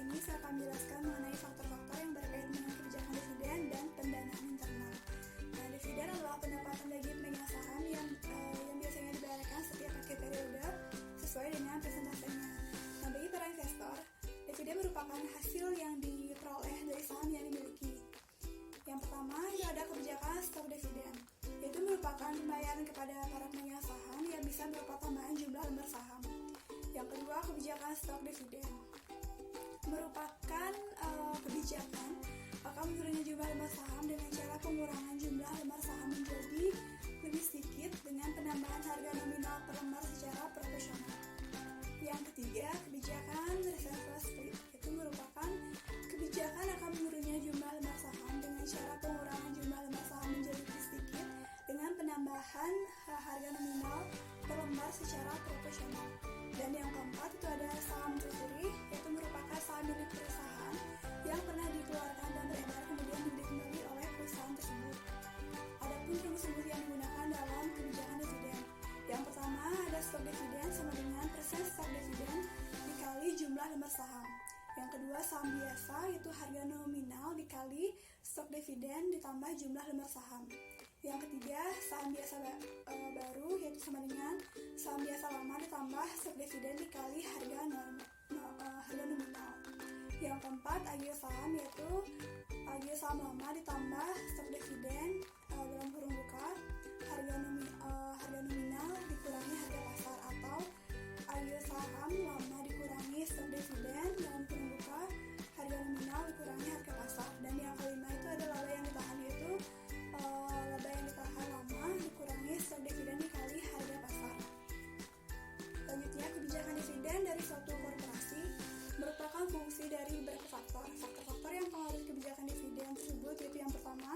ini saya akan menjelaskan mengenai faktor-faktor yang berkaitan dengan kebijakan dividen dan pendanaan internal. Nah, dividen adalah pendapatan bagi pemegang saham yang biasanya dibayarkan setiap akhir periode sesuai dengan persentasenya. Nah, bagi para investor, dividen merupakan hasil yang diperoleh dari saham yang dimiliki. Yang pertama, itu ada kebijakan stok dividen, yaitu merupakan pembayaran kepada para pemegang saham yang bisa berupa tambahan jumlah lembar saham. Yang kedua, kebijakan stok dividen merupakan kebijakan akan menurunnya jumlah lembar saham dengan cara pengurangan jumlah lembar saham menjadi lebih sedikit dengan penambahan harga nominal per lembar secara proporsional. Yang ketiga, kebijakan reserve split, itu merupakan kebijakan akan menurunnya jumlah lembar saham dengan cara pengurangan jumlah lembar saham menjadi lebih sedikit dengan penambahan harga nominal per lembar secara proporsional. Dan yang keempat, itu ada saham treasury, yaitu merupakan saham milik perusahaan yang pernah dikeluarkan dan beredar kemudian dibeli kembali oleh perusahaan tersebut. Adapun rumus-rumus yang digunakan dalam kebijakan dividen, yang pertama ada stok dividen sama dengan persen stok dividen dikali jumlah lembar saham. Yang kedua, saham biasa, yaitu harga nominal dikali stok dividen ditambah jumlah lembar saham. Yang ketiga, saham biasa baru, yaitu sama dengan saham biasa lama ditambah stok dividen dikali harga nominal. Yang keempat, agio saham, yaitu agio saham lama ditambah stok dividen dalam kurung buka harga nominal dikurangi harga pasar, atau agio saham lama dikurangi stok dividen dalam kurung buka harga nominal dikurangi harga pasar. Dan yang kelima itu ada laba yang ditahan, yaitu laba yang ditahan lama dikurangi stok dividen dikali harga pasar. Selanjutnya, kebijakan dividen dari suatu korporasi merupakan fungsi dari beberapa faktor. Faktor-faktor yang mempengaruhi kebijakan dividen tersebut yaitu yang pertama,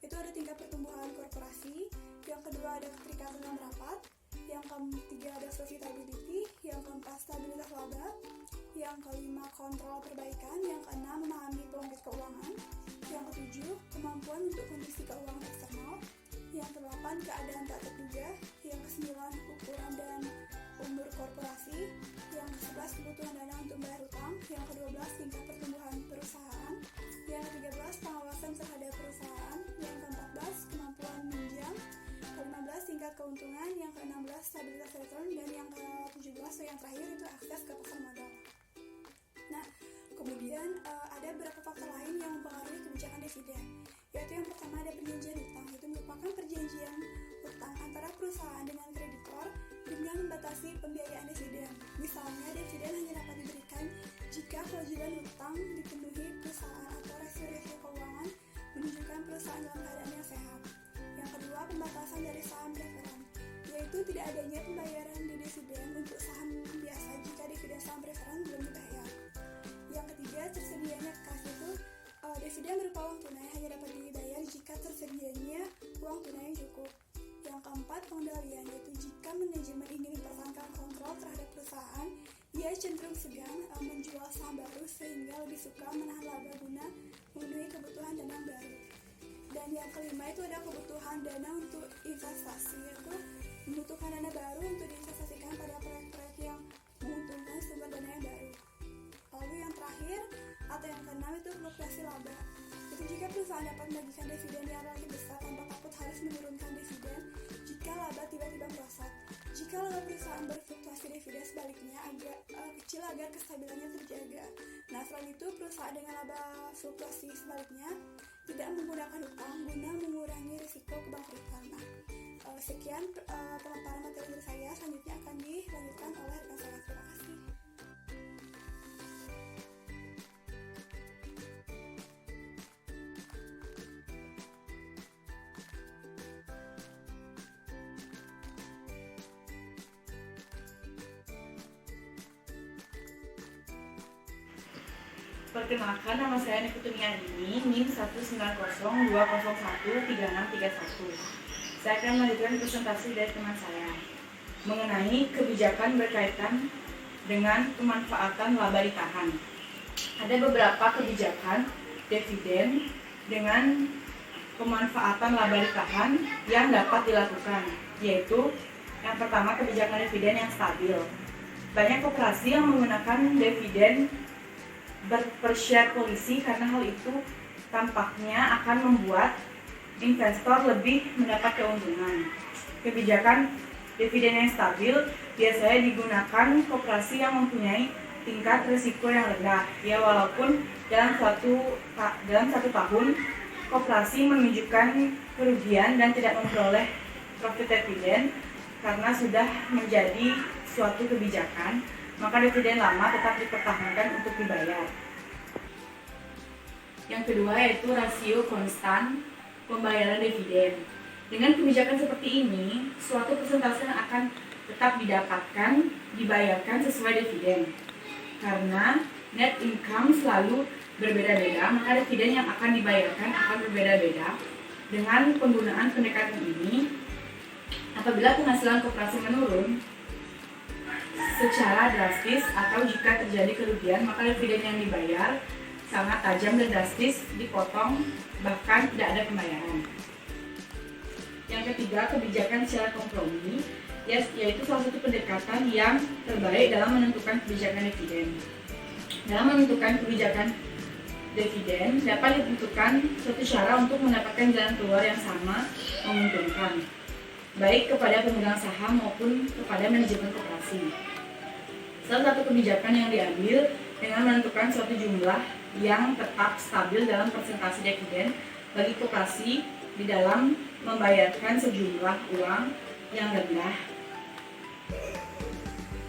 itu ada tingkat pertumbuhan korporasi, yang kedua ada keterikatan dalam rapat, yang ketiga ada profitability, yang keempat stabilitas laba, yang kelima kontrol perbaikan, yang keenam memahami peluang keuangan, yang ketujuh kemampuan untuk kondisi keuangan eksternal, yang kedelapan keadaan tak terduga, yang kesembilan ukuran dan umur korporasi, yang ke-11 kebutuhan dana untuk bayar utang, yang ke-12 tingkat pertumbuhan perusahaan, yang ke-13 pengawasan terhadap perusahaan, yang ke-14 kemampuan minjam, ke-15 tingkat keuntungan, yang ke-16 stabilitas return, dan yang ke-17 yang terakhir itu akses ke pasar modal. Nah, kemudian ada beberapa faktor lain yang mempengaruhi kebijakan dividen, yaitu yang pertama ada perjanjian utang, itu merupakan perjanjian utang antara perusahaan dengan kreditor dengan membatasi pembiayaan dividen. Misalnya, dividen hanya dapat diberikan jika kewajiban utang dipenuhi perusahaan atau rasio-rasio keuangan menunjukkan perusahaan dalam keadaan yang sehat. Yang kedua, pembatasan dari saham preferen, yaitu tidak adanya pembayaran di dividen untuk saham biasa jika dividen saham preferen belum dibayar. Yang ketiga, tersedianya kas, itu dividen berupa uang tunai hanya dapat dibayar jika tersedianya uang tunai yang cukup. Yang keempat, pengendalian, yaitu jika manajemen ingin mempertahankan kontrol terhadap perusahaan, ia cenderung segan menjual saham baru sehingga lebih suka menahan laba guna memenuhi kebutuhan dana baru. Dan yang kelima itu ada kebutuhan dana untuk investasi, yaitu membutuhkan dana baru untuk diinvestasikan pada proyek-proyek yang menguntungkan sumber dana yang baru. Lalu yang terakhir atau yang keenam itu fluktuasi laba. Itu jika perusahaan dapat membagikan dividen yang relatif besar tanpa takut harus menurunkan dividen jika laba tiba-tiba merosot. Jika laba perusahaan berfluktuasi, dividen sebaliknya agak kecil agar kestabilannya terjaga. Nah, selain itu perusahaan dengan laba fluktuasi sebaliknya tidak menggunakan utang guna mengurangi risiko kebangkrutan. Nah, sekian pemaparan materi dari saya. Selanjutnya akan dilanjutkan oleh rekan saya. Terima kasih. Perkenalkan, nama saya Nikutunia Andini, NIM 19020013631. Saya akan melanjutkan presentasi dari teman saya mengenai kebijakan berkaitan dengan pemanfaatan laba ditahan. Ada beberapa kebijakan dividen dengan pemanfaatan laba ditahan yang dapat dilakukan, yaitu yang pertama kebijakan dividen yang stabil. Banyak koperasi yang menggunakan dividen bershare polisi karena hal itu tampaknya akan membuat investor lebih mendapat keuntungan. Kebijakan dividen yang stabil biasanya digunakan koperasi yang mempunyai tingkat risiko yang rendah. Ya, walaupun dalam satu tahun koperasi menunjukkan kerugian dan tidak memperoleh profit dividen karena sudah menjadi suatu kebijakan, maka dividen lama tetap dipertahankan untuk dibayar. Yang kedua yaitu rasio konstan pembayaran dividen. Dengan kebijakan seperti ini, suatu persentase akan tetap dibayarkan sesuai dividen. Karena net income selalu berbeda-beda, maka dividen yang akan dibayarkan akan berbeda-beda. Dengan penggunaan pendekatan ini, apabila penghasilan koperasi menurun secara drastis atau jika terjadi kerugian, maka dividen yang dibayar sangat tajam dan drastis dipotong, bahkan tidak ada pembayaran. Yang ketiga, kebijakan secara kompromi, yaitu salah satu pendekatan yang terbaik dalam menentukan kebijakan dividen. Dalam menentukan kebijakan dividen dapat ditentukan suatu cara untuk mendapatkan jalan keluar yang sama menguntungkan, baik kepada pemegang saham maupun kepada manajemen koperasi. Salah satu kebijakan yang diambil dengan menentukan suatu jumlah yang tetap stabil dalam persentase dividen bagi koperasi di dalam membayarkan sejumlah uang yang rendah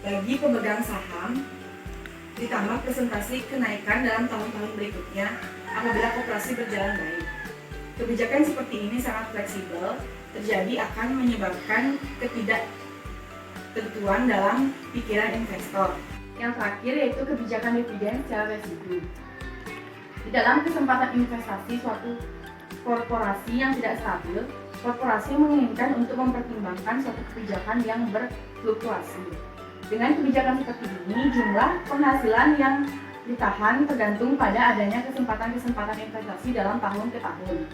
bagi pemegang saham, ditambah presentasi kenaikan dalam tahun-tahun berikutnya apabila koperasi berjalan baik. Kebijakan seperti ini sangat fleksibel, terjadi akan menyebabkan ketidaktentuan dalam pikiran investor. Yang terakhir yaitu kebijakan dividen secara residu. Di dalam kesempatan investasi suatu korporasi yang tidak stabil, korporasi menginginkan untuk mempertimbangkan suatu kebijakan yang berfluktuasi. Dengan kebijakan seperti ini, jumlah penghasilan yang ditahan tergantung pada adanya kesempatan-kesempatan investasi dalam tahun ke tahun.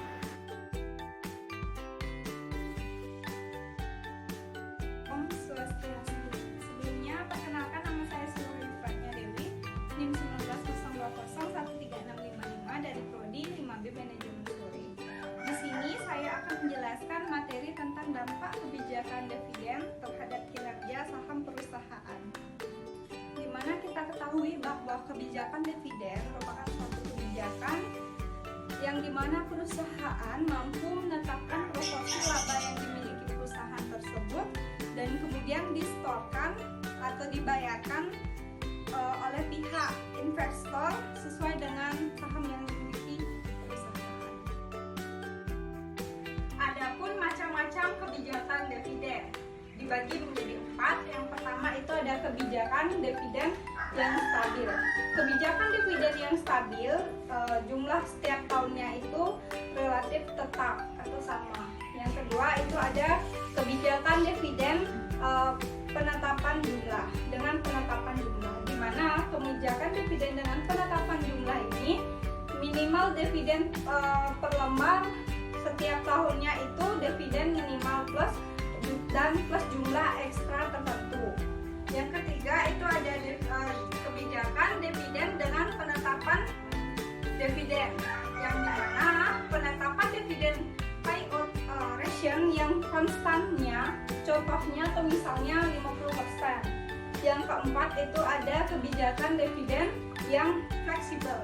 Om Swastiastu. Sebelumnya, perkenalkan nama saya Sulaiman Dewi, NIM 19020136555 dari Prodi 5B Manajemen Story. Di sini saya akan menjelaskan materi tentang dampak kebijakan dividen terhadap kinerja saham perusahaan. Di mana kita ketahui bahwa kebijakan dividen merupakan suatu kebijakan yang dimana perusahaan mampu menetapkan proporsi laba yang dimiliki perusahaan tersebut dan kemudian disetorkan atau dibayarkan oleh pihak investor sesuai dengan saham yang dimiliki perusahaan. Adapun macam-macam kebijakan dividen dibagi menjadi 4. Yang pertama itu ada kebijakan dividen yang stabil. Kebijakan dividen yang stabil, jumlah setiap tahunnya itu relatif tetap atau sama. Yang kedua itu ada kebijakan dividen penetapan jumlah dengan penetapan jumlah, di mana kebijakan dividen dengan penetapan jumlah ini minimal dividen per lembar setiap tahunnya itu dividen minimal plus dan plus jumlah ekstra tertentu. Yang ketiga itu ada kebijakan dividen dengan penetapan dividen, yang dimana penetapan dividen payout ratio yang konstannya, contohnya atau misalnya 50%. Yang keempat itu ada kebijakan dividen yang fleksibel,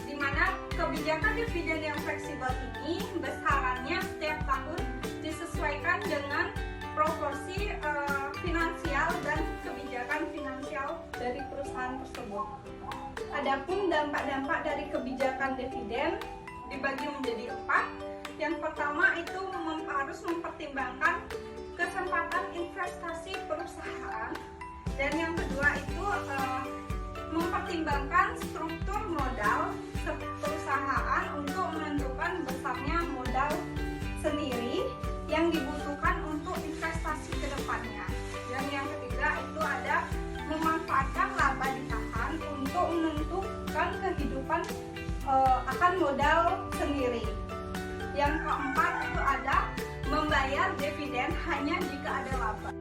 di mana kebijakan dividen yang fleksibel ini besarannya setiap tahun disesuaikan dengan proporsi finansial dan kebijakan finansial dari perusahaan tersebut. Adapun dampak-dampak dari kebijakan dividen dibagi menjadi 4. Yang pertama itu harus mempertimbangkan kesempatan investasi perusahaan, dan yang kedua itu mempertimbangkan struktur modal perusahaan untuk menentukan besarnya modal sendiri yang dibutuhkan untuk investasi ke depannya. Dan yang ketiga itu ada memanfaatkan laba ditahan untuk menentukan kehidupan akan modal sendiri. Yang keempat itu ada membayar dividen hanya jika ada laba.